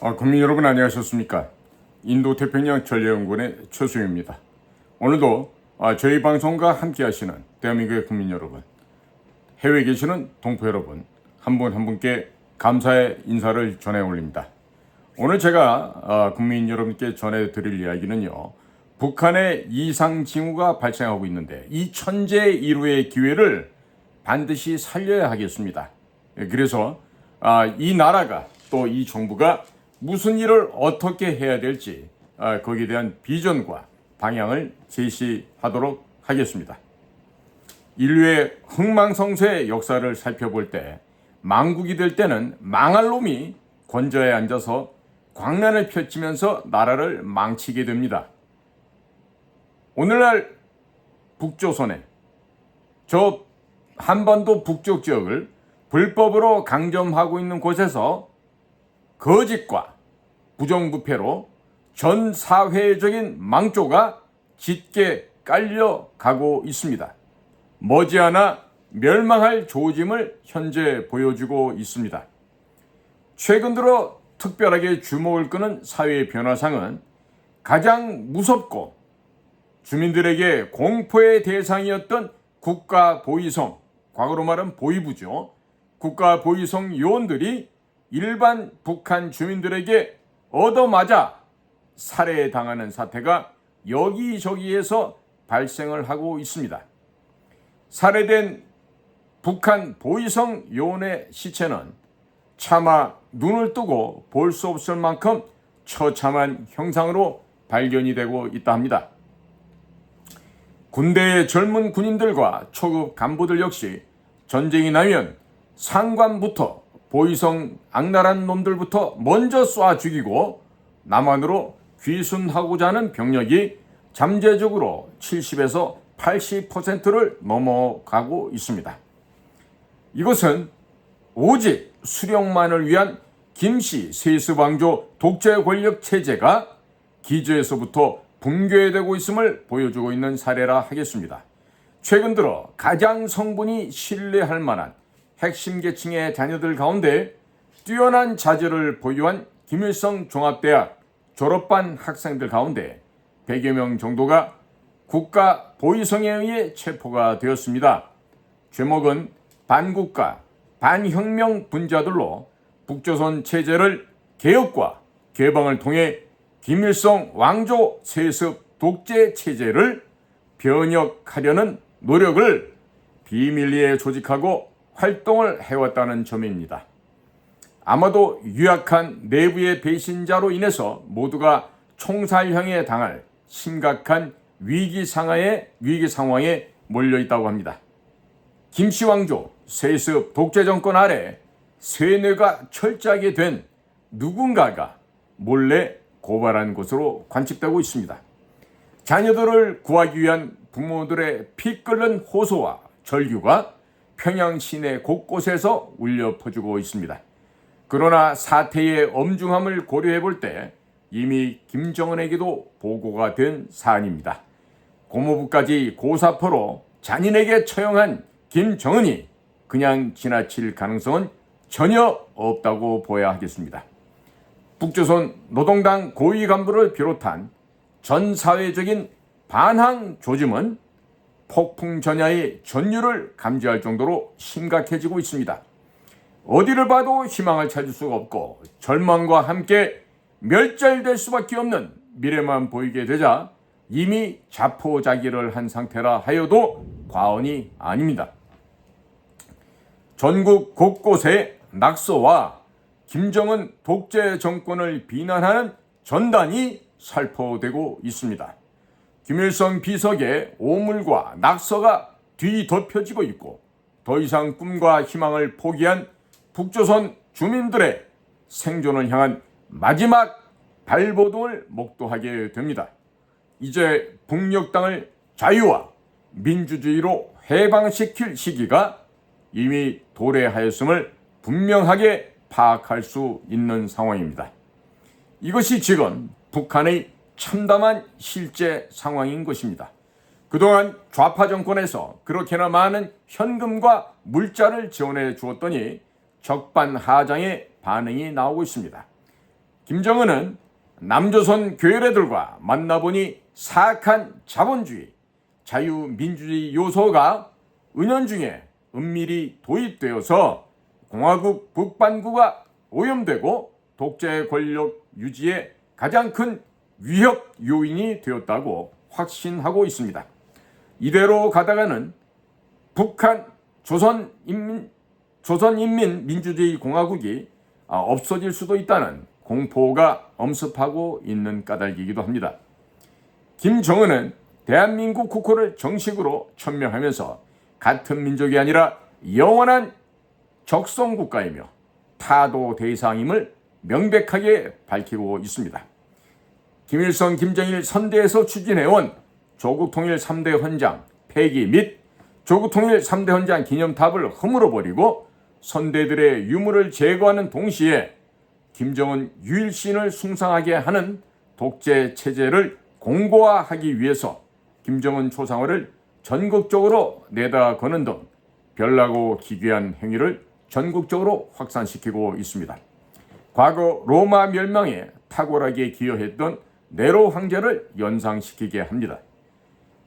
국민 여러분 안녕하셨습니까? 인도태평양 전략연구원의 최수영입니다. 오늘도 저희 방송과 함께 하시는 대한민국의 국민 여러분, 해외에 계시는 동포 여러분, 한 분 한 분께 감사의 인사를 전해 올립니다. 오늘 제가 국민 여러분께 전해드릴 이야기는요, 북한의 이상징후가 발생하고 있는데 이 천재일우의 기회를 반드시 살려야 하겠습니다. 그래서 이 나라가 또 이 정부가 무슨 일을 어떻게 해야 될지 거기에 대한 비전과 방향을 제시하도록 하겠습니다. 인류의 흥망성쇠의 역사를 살펴볼 때 망국이 될 때는 망할 놈이 권좌에 앉아서 광란을 펼치면서 나라를 망치게 됩니다. 오늘날 북조선에 저 한반도 북쪽 지역을 불법으로 강점하고 있는 곳에서 거짓과 부정부패로 전 사회적인 망조가 짙게 깔려가고 있습니다. 머지않아 멸망할 조짐을 현재 보여주고 있습니다. 최근 들어 특별하게 주목을 끄는 사회 변화상은 가장 무섭고 주민들에게 공포의 대상이었던 국가보위성, 과거로 말하면 보위부죠. 국가보위성 요원들이 일반 북한 주민들에게 얻어맞아 살해당하는 사태가 여기저기에서 발생을 하고 있습니다. 살해된 북한 보위성 요원의 시체는 차마 눈을 뜨고 볼 수 없을 만큼 처참한 형상으로 발견이 되고 있다 합니다. 군대의 젊은 군인들과 초급 간부들 역시 전쟁이 나면 상관부터 보위성 악랄한 놈들부터 먼저 쏴 죽이고 남한으로 귀순하고자 하는 병력이 잠재적으로 70에서 80%를 넘어가고 있습니다. 이것은 오직 수령만을 위한 김씨 세습왕조 독재 권력 체제가 기저에서부터 붕괴되고 있음을 보여주고 있는 사례라 하겠습니다. 최근 들어 가장 성분이 신뢰할 만한 핵심 계층의 자녀들 가운데 뛰어난 자질을 보유한 김일성 종합대학 졸업반 학생들 가운데 100여 명 정도가 국가 보위성에 의해 체포가 되었습니다. 제목은 반국가, 반혁명 분자들로 북조선 체제를 개혁과 개방을 통해 김일성 왕조 세습 독재 체제를 변혁하려는 노력을 비밀리에 조직하고 활동을 해왔다는 점입니다. 아마도 유약한 내부의 배신자로 인해서 모두가 총살형에 당할 심각한 위기 상황에 몰려있다고 합니다. 김씨 왕조 세습 독재 정권 아래 세뇌가 철저하게 된 누군가가 몰래 고발한 것으로 관측되고 있습니다. 자녀들을 구하기 위한 부모들의 피 끓는 호소와 절규가 평양 시내 곳곳에서 울려 퍼지고 있습니다. 그러나 사태의 엄중함을 고려해 볼 때 이미 김정은에게도 보고가 된 사안입니다. 고모부까지 고사포로 잔인에게 처형한 김정은이 그냥 지나칠 가능성은 전혀 없다고 보아야 하겠습니다. 북조선 노동당 고위 간부를 비롯한 전 사회적인 반항 조짐은 폭풍 전야의 전율을 감지할 정도로 심각해지고 있습니다. 어디를 봐도 희망을 찾을 수가 없고 절망과 함께 멸절될 수밖에 없는 미래만 보이게 되자 이미 자포자기를 한 상태라 하여도 과언이 아닙니다. 전국 곳곳에 낙서와 김정은 독재 정권을 비난하는 전단이 살포되고 있습니다. 김일성 비석의 오물과 낙서가 뒤덮여지고 있고 더 이상 꿈과 희망을 포기한 북조선 주민들의 생존을 향한 마지막 발버둥을 목도하게 됩니다. 이제 북녘 땅을 자유와 민주주의로 해방시킬 시기가 이미 도래하였음을 분명하게 파악할 수 있는 상황입니다. 이것이 지금 북한의 참담한 실제 상황인 것입니다. 그동안 좌파 정권에서 그렇게나 많은 현금과 물자를 지원해 주었더니 적반하장의 반응이 나오고 있습니다. 김정은은 남조선 교열애들과 만나보니 사악한 자본주의, 자유민주주의 요소가 은연중에 은밀히 도입되어서 공화국 북반구가 오염되고 독재 권력 유지에 가장 큰 위협 요인이 되었다고 확신하고 있습니다. 이대로 가다가는 북한 조선인민민주주의 공화국이 없어질 수도 있다는 공포가 엄습하고 있는 까닭이기도 합니다. 김정은은 대한민국 국호를 정식으로 천명하면서 같은 민족이 아니라 영원한 적성국가이며 타도 대상임을 명백하게 밝히고 있습니다. 김일성, 김정일 선대에서 추진해온 조국통일 3대 헌장 폐기 및 조국통일 3대 헌장 기념탑을 허물어버리고 선대들의 유물을 제거하는 동시에 김정은 유일신을 숭상하게 하는 독재 체제를 공고화하기 위해서 김정은 초상화를 전국적으로 내다 거는 등 별나고 기괴한 행위를 전국적으로 확산시키고 있습니다. 과거 로마 멸망에 탁월하게 기여했던 네로 황제를 연상시키게 합니다.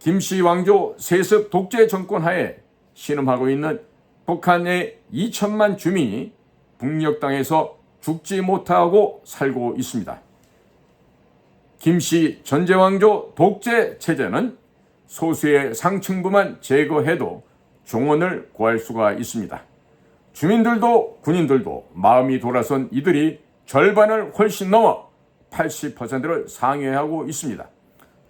김씨 왕조 세습 독재 정권 하에 신음하고 있는 북한의 2천만 주민이 북녘 땅에서 죽지 못하고 살고 있습니다. 김씨 전제왕조 독재 체제는 소수의 상층부만 제거해도 종언을 구할 수가 있습니다. 주민들도 군인들도 마음이 돌아선 이들이 절반을 훨씬 넘어 80%를 상회하고 있습니다.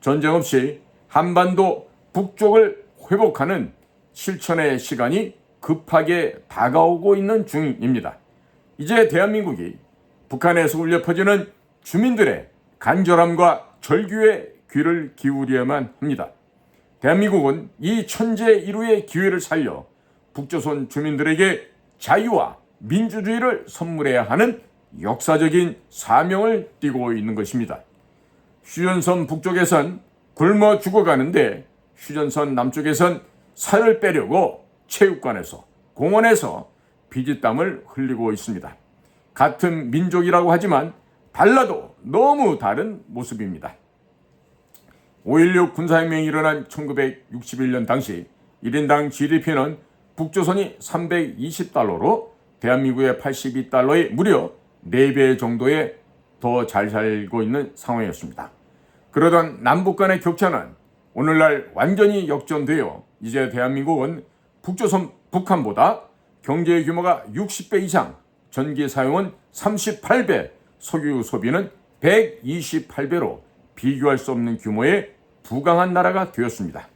전쟁 없이 한반도 북쪽을 회복하는 실천의 시간이 급하게 다가오고 있는 중입니다. 이제 대한민국이 북한에서 울려 퍼지는 주민들의 간절함과 절규에 귀를 기울여야만 합니다. 대한민국은 이 천재일우의 기회를 살려 북조선 주민들에게 자유와 민주주의를 선물해야 하는 역사적인 사명을 띠고 있는 것입니다. 휴전선 북쪽에선 굶어 죽어가는데 휴전선 남쪽에선 살을 빼려고 체육관에서 공원에서 피지땀을 흘리고 있습니다. 같은 민족이라고 하지만 달라도 너무 다른 모습입니다. 5.16 군사혁명이 일어난 1961년 당시 1인당 GDP는 북조선이 320달러로 대한민국의 82달러의 무려 4배 정도에 더 잘 살고 있는 상황이었습니다. 그러던 남북 간의 격차는 오늘날 완전히 역전되어 이제 대한민국은 북한보다 경제 규모가 60배 이상, 전기 사용은 38배, 석유 소비는 128배로 비교할 수 없는 규모의 부강한 나라가 되었습니다.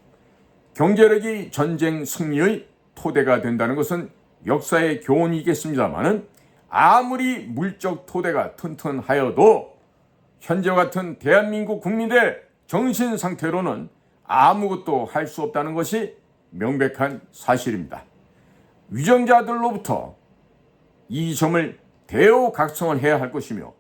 경제력이 전쟁 승리의 토대가 된다는 것은 역사의 교훈이겠습니다마는 아무리 물적 토대가 튼튼하여도 현재와 같은 대한민국 국민의 정신 상태로는 아무것도 할 수 없다는 것이 명백한 사실입니다. 위정자들로부터 이 점을 대우각성을 해야 할 것이며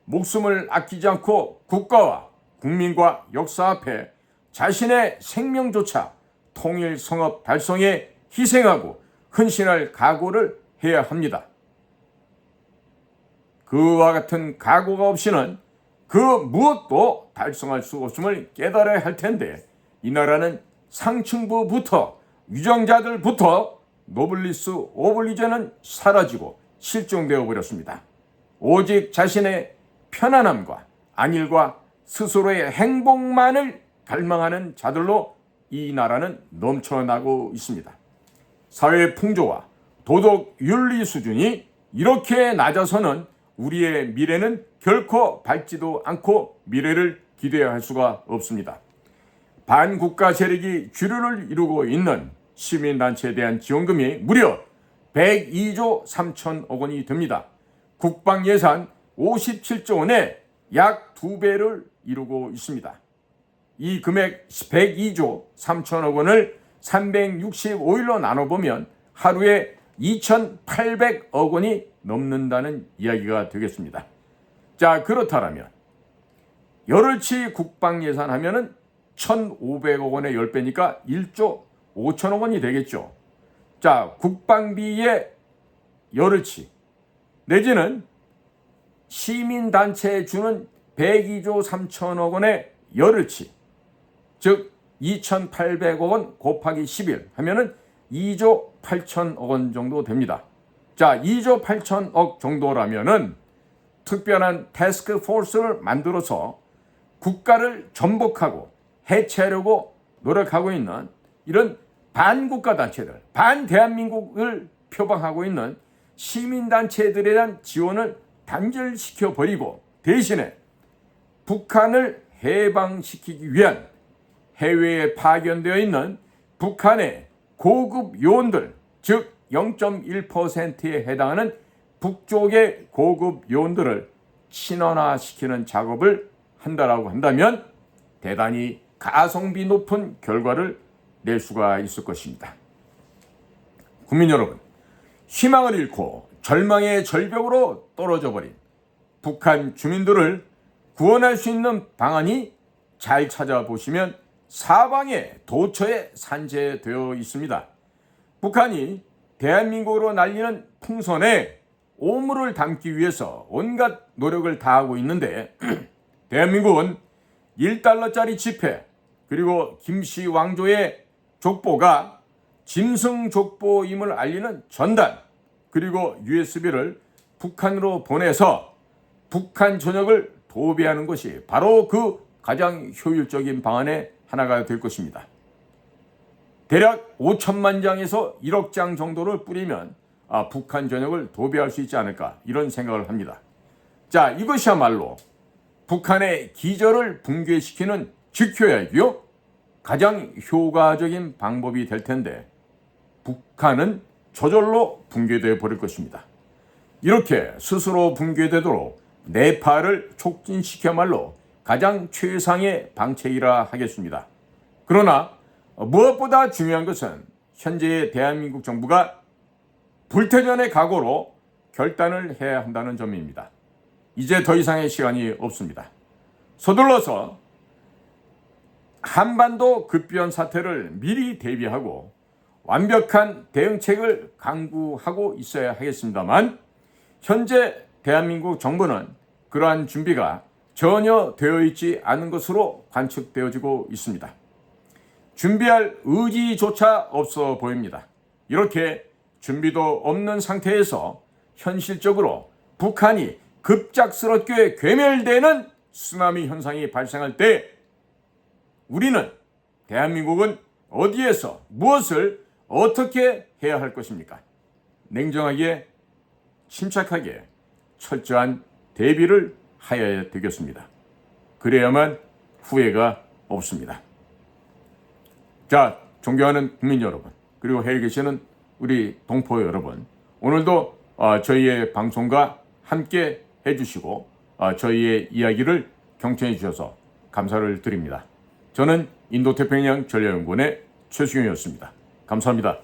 목숨을 아끼지 않고 국가와 국민과 역사 앞에 자신의 생명조차 통일 성업 달성에 희생하고 헌신할 각오를 해야 합니다. 그와 같은 각오가 없이는 그 무엇도 달성할 수 없음을 깨달아야 할 텐데 이 나라는 상층부부터 위정자들부터 노블리스 오블리제는 사라지고 실종되어 버렸습니다. 오직 자신의 편안함과 안일과 스스로의 행복만을 갈망하는 자들로 이 나라는 넘쳐나고 있습니다. 사회 풍조와 도덕 윤리 수준이 이렇게 낮아서는 우리의 미래는 결코 밝지도 않고 미래를 기대할 수가 없습니다. 반국가 세력이 주류를 이루고 있는 시민단체에 대한 지원금이 무려 102조 3천억 원이 됩니다. 국방 예산 57조 원의 약 2배를 이루고 있습니다. 이 금액 102조 3천억 원을 365일로 나눠보면 하루에 2,800억 원이 넘는다는 이야기가 되겠습니다. 자, 그렇다면 열흘치 국방 예산하면은 1,500억 원의 10배니까 1조 5천억 원이 되겠죠. 자, 국방비의 열흘치 내지는 시민단체에 주는 102조 3천억 원의 열흘치, 즉 2,800억 원 곱하기 10일 하면은 2조 8천억 원 정도 됩니다. 자, 2조 8천억 정도라면은 특별한 태스크 포스를 만들어서 국가를 전복하고 해체하려고 노력하고 있는 이런 반국가 단체들, 반대한민국을 표방하고 있는 시민단체들에 대한 지원을 단절시켜버리고 대신에 북한을 해방시키기 위한 해외에 파견되어 있는 북한의 고급 요원들, 즉 0.1%에 해당하는 북쪽의 고급 요원들을 친원화시키는 작업을 한다라고 한다면 대단히 가성비 높은 결과를 낼 수가 있을 것입니다. 국민 여러분, 희망을 잃고 절망의 절벽으로 떨어져 버린 북한 주민들을 구원할 수 있는 방안이 잘 찾아보시면 사방에 도처에 산재되어 있습니다. 북한이 대한민국으로 날리는 풍선에 오물을 담기 위해서 온갖 노력을 다하고 있는데 대한민국은 1달러짜리 지폐 그리고 김씨 왕조의 족보가 짐승 족보임을 알리는 전단 그리고 USB를 북한으로 보내서 북한 전역을 도배하는 것이 바로 그 가장 효율적인 방안의 하나가 될 것입니다. 대략 5천만 장에서 1억 장 정도를 뿌리면 북한 전역을 도배할 수 있지 않을까 이런 생각을 합니다. 자, 이것이야말로 북한의 기절을 붕괴시키는 지켜야기요 가장 효과적인 방법이 될 텐데 북한은 저절로 붕괴되어 버릴 것입니다. 이렇게 스스로 붕괴되도록 내파를 촉진시켜야말로 가장 최상의 방책이라 하겠습니다. 그러나 무엇보다 중요한 것은 현재의 대한민국 정부가 불태전의 각오로 결단을 해야 한다는 점입니다. 이제 더 이상의 시간이 없습니다. 서둘러서 한반도 급변 사태를 미리 대비하고 완벽한 대응책을 강구하고 있어야 하겠습니다만 현재 대한민국 정부는 그러한 준비가 전혀 되어 있지 않은 것으로 관측되어지고 있습니다. 준비할 의지조차 없어 보입니다. 이렇게 준비도 없는 상태에서 현실적으로 북한이 급작스럽게 괴멸되는 쓰나미 현상이 발생할 때 우리는 대한민국은 어디에서 무엇을 어떻게 해야 할 것입니까? 냉정하게 침착하게 철저한 대비를 하여야 되겠습니다. 그래야만 후회가 없습니다. 자, 존경하는 국민 여러분, 그리고 해외에 계시는 우리 동포 여러분, 오늘도 저희의 방송과 함께 해주시고 저희의 이야기를 경청해 주셔서 감사를 드립니다. 저는 인도태평양 전략연구원의 최수경이었습니다. 감사합니다.